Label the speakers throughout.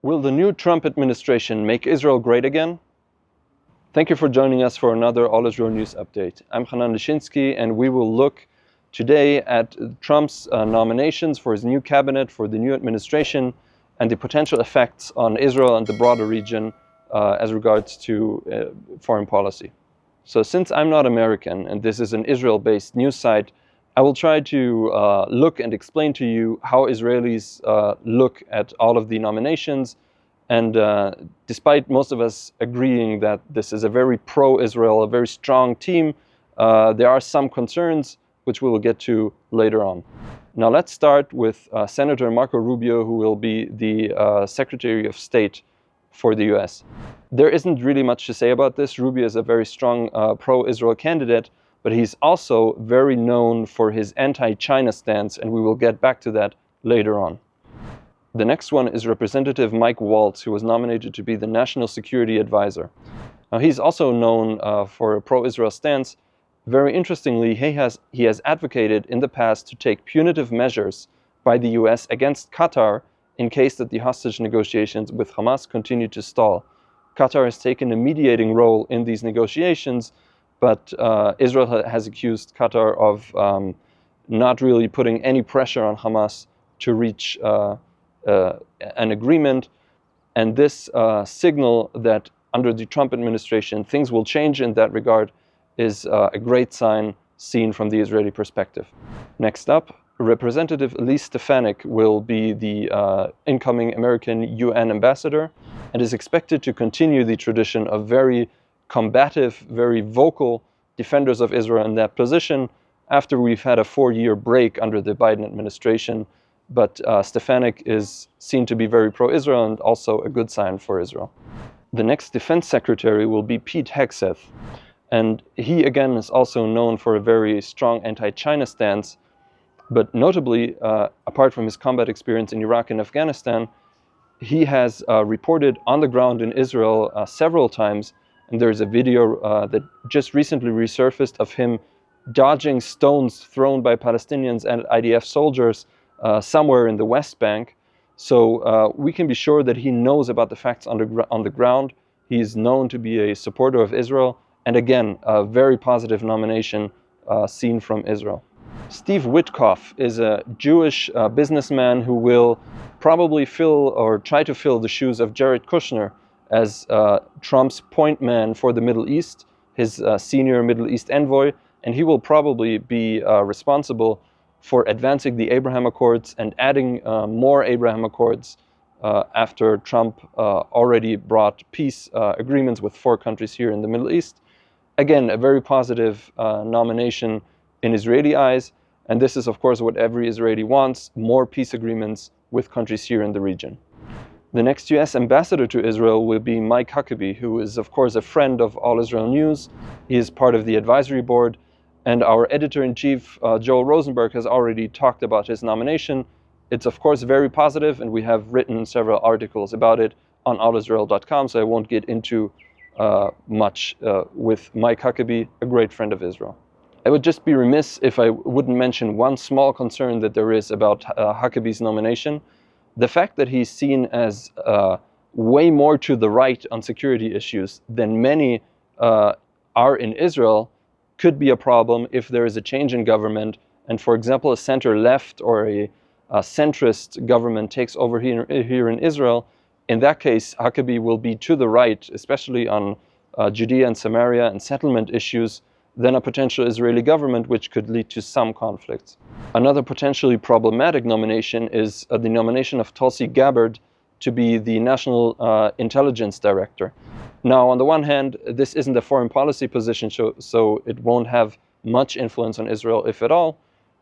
Speaker 1: Will the new Trump administration make Israel great again? Thank you for joining us for another All Israel News Update. I'm Hanan Lishinsky, and we will look today at Trump's nominations for his new cabinet, for the new administration, and the potential effects on Israel and the broader region as regards to foreign policy. So since I'm not American, and this is an Israel-based news site, I will try to look and explain to you how Israelis look at all of the nominations. And despite most of us agreeing that this is a very pro-Israel, a very strong team, there are some concerns which we will get to later on. Now let's start with Senator Marco Rubio, who will be the Secretary of State for the US. There isn't really much to say about this. Rubio is a very strong pro-Israel candidate, but he's also very known for his anti-China stance, and we will get back to that later on. The next one is Representative Mike Waltz, who was nominated to be the National Security Advisor. Now, he's also known for a pro-Israel stance. Very interestingly, he has advocated in the past to take punitive measures by the US against Qatar in case that the hostage negotiations with Hamas continue to stall. Qatar has taken a mediating role in these negotiations, but Israel has accused Qatar of not really putting any pressure on Hamas to reach an agreement. And this signal that under the Trump administration things will change in that regard is a great sign seen from the Israeli perspective. Next up, Representative Elise Stefanik will be the incoming American UN ambassador and is expected to continue the tradition of very combative, very vocal defenders of Israel in that position after we've had a 4-year break under the Biden administration. But Stefanik is seen to be very pro-Israel and also a good sign for Israel. The next defense secretary will be Pete Hegseth. And he, again, is also known for a very strong anti-China stance. But notably, apart from his combat experience in Iraq and Afghanistan, he has reported on the ground in Israel several times. And there's a video that just recently resurfaced of him dodging stones thrown by Palestinians and IDF soldiers somewhere in the West Bank. So we can be sure that he knows about the facts on the ground. He's known to be a supporter of Israel. And again, a very positive nomination seen from Israel. Steve Witkoff is a Jewish businessman who will probably fill or try to fill the shoes of Jared Kushner as Trump's point man for the Middle East, his senior Middle East envoy, and he will probably be responsible for advancing the Abraham Accords and adding more Abraham Accords after Trump already brought peace agreements with 4 countries here in the Middle East. Again, a very positive nomination in Israeli eyes, and this is of course what every Israeli wants, more peace agreements with countries here in the region. The next US ambassador to Israel will be Mike Hakabe, who is of course a friend of All Israel News. He is part of the advisory board, and our editor-in-chief, Joel Rosenberg, has already talked about his nomination. It's of course very positive, and we have written several articles about it on allisrael.com, so I won't get into much with Mike Hakabe, a great friend of Israel. I would just be remiss if I wouldn't mention one small concern that there is about Hakabe's nomination. The fact that he's seen as way more to the right on security issues than many are in Israel could be a problem if there is a change in government and, for example, a center-left or a centrist government takes over here in Israel. In that case, Hakabe will be to the right, especially on Judea and Samaria and settlement issues, than a potential Israeli government, which could lead to some conflicts. Another potentially problematic nomination is the nomination of Tulsi Gabbard to be the National Intelligence Director. Now, on the one hand, this isn't a foreign policy position, so it won't have much influence on Israel, if at all.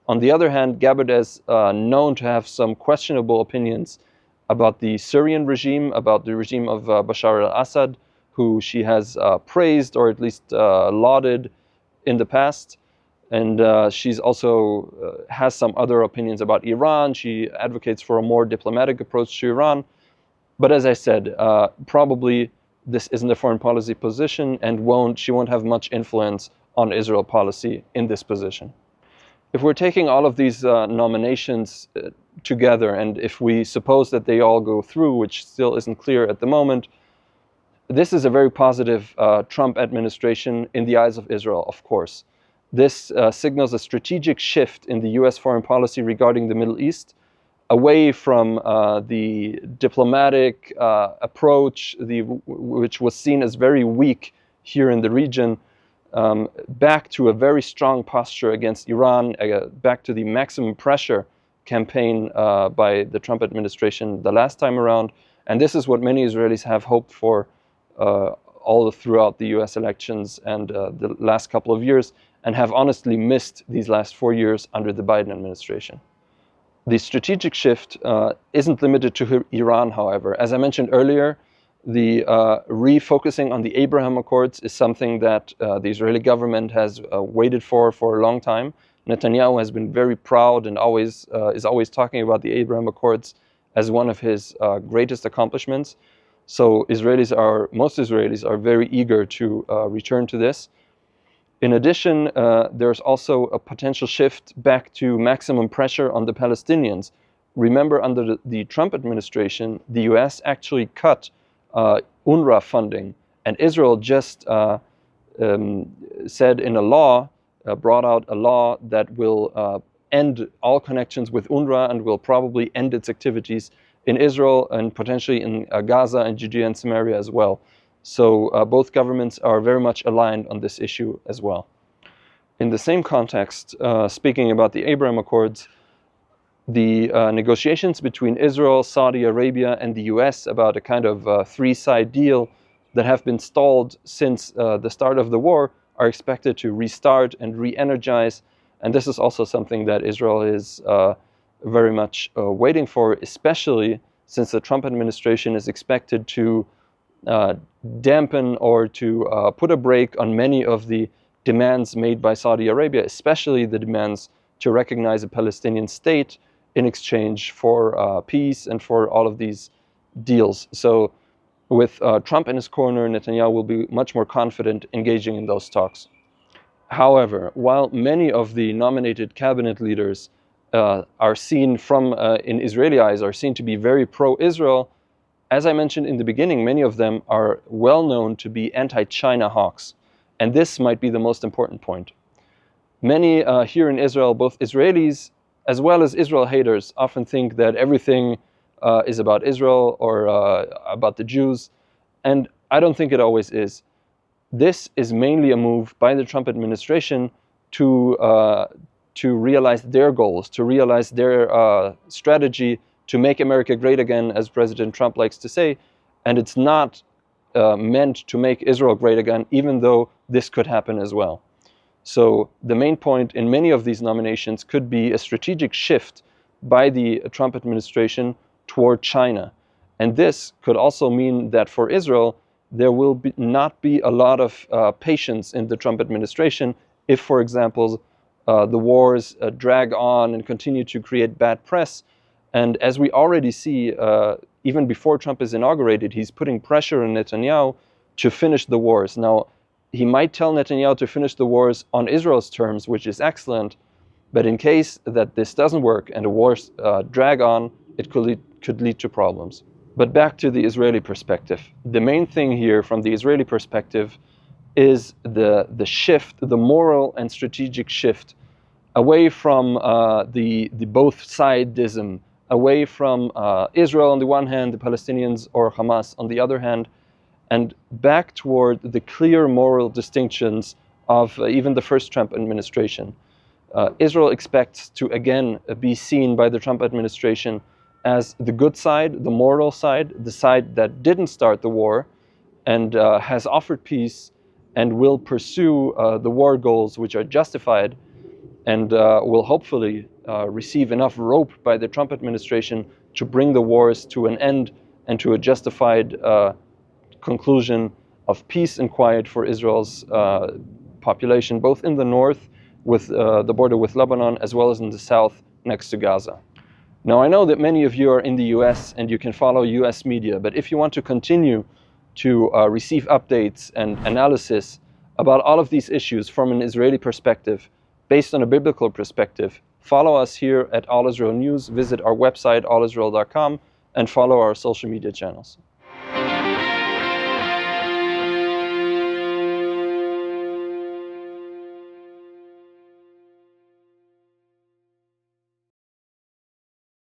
Speaker 1: On the other hand, Gabbard is known to have some questionable opinions about the Syrian regime, about the regime of Bashar al-Assad, who she has praised or at least lauded in the past. And she's also has some other opinions about Iran. She advocates for a more diplomatic approach to Iran. But as I said, probably this isn't a foreign policy position, and she won't have much influence on Israel policy in this position. If we're taking all of these nominations together, and if we suppose that they all go through, which still isn't clear at the moment, this is a very positive Trump administration in the eyes of Israel, of course. This signals a strategic shift in the US foreign policy regarding the Middle East, away from the diplomatic approach, which was seen as very weak here in the region, back to a very strong posture against Iran, back to the maximum pressure campaign by the Trump administration the last time around. And this is what many Israelis have hoped for all throughout the US elections and the last couple of years, and have honestly missed these last 4 years under the Biden administration. The strategic shift isn't limited to Iran, however. As I mentioned earlier, the refocusing on the Abraham Accords is something that the Israeli government has waited for a long time. Netanyahu has been very proud and is always talking about the Abraham Accords as one of his greatest accomplishments. So most Israelis are very eager to return to this. In addition, there's also a potential shift back to maximum pressure on the Palestinians. Remember, under the Trump administration, the US actually cut UNRWA funding, and Israel just said in a law, brought out a law that will end all connections with UNRWA and will probably end its activities in Israel and potentially in Gaza and Judea and Samaria as well. So both governments are very much aligned on this issue as well. In the same context, speaking about the Abraham Accords, the negotiations between Israel, Saudi Arabia, and the US about a kind of three-side deal that have been stalled since the start of the war are expected to restart and re-energize. And this is also something that Israel is very much waiting for, especially since the Trump administration is expected to dampen or to put a brake on many of the demands made by Saudi Arabia, especially the demands to recognize a Palestinian state in exchange for peace and for all of these deals. So with Trump in his corner, Netanyahu will be much more confident engaging in those talks. However, while many of the nominated cabinet leaders are seen in Israeli eyes, are seen to be very pro-Israel, as I mentioned in the beginning, many of them are well known to be anti-China hawks. And this might be the most important point. Many here in Israel, both Israelis as well as Israel haters, often think that everything is about Israel or about the Jews. And I don't think it always is. This is mainly a move by the Trump administration to realize their goals, to realize their strategy to make America great again, as President Trump likes to say. And it's not meant to make Israel great again, even though this could happen as well. So the main point in many of these nominations could be a strategic shift by the Trump administration toward China. And this could also mean that for Israel, there will not be a lot of patience in the Trump administration if, for example, the wars drag on and continue to create bad press. And as we already see, even before Trump is inaugurated, he's putting pressure on Netanyahu to finish the wars. Now, he might tell Netanyahu to finish the wars on Israel's terms, which is excellent. But in case that this doesn't work and the wars drag on, it could lead to problems. But back to the Israeli perspective. The main thing here from the Israeli perspective is the shift, the moral and strategic shift away from the both-sidism, away from Israel on the one hand, the Palestinians or Hamas on the other hand, and back toward the clear moral distinctions of even the first Trump administration. Israel expects to again be seen by the Trump administration as the good side, the moral side, the side that didn't start the war and has offered peace and will pursue the war goals which are justified, and will hopefully receive enough rope by the Trump administration to bring the wars to an end and to a justified conclusion of peace and quiet for Israel's population, both in the north with the border with Lebanon, as well as in the south next to Gaza. Now, I know that many of you are in the US and you can follow US media, but if you want to continue to receive updates and analysis about all of these issues from an Israeli perspective, based on a biblical perspective, Follow us here at All Israel News, visit our website allisrael.com, and follow our social media channels.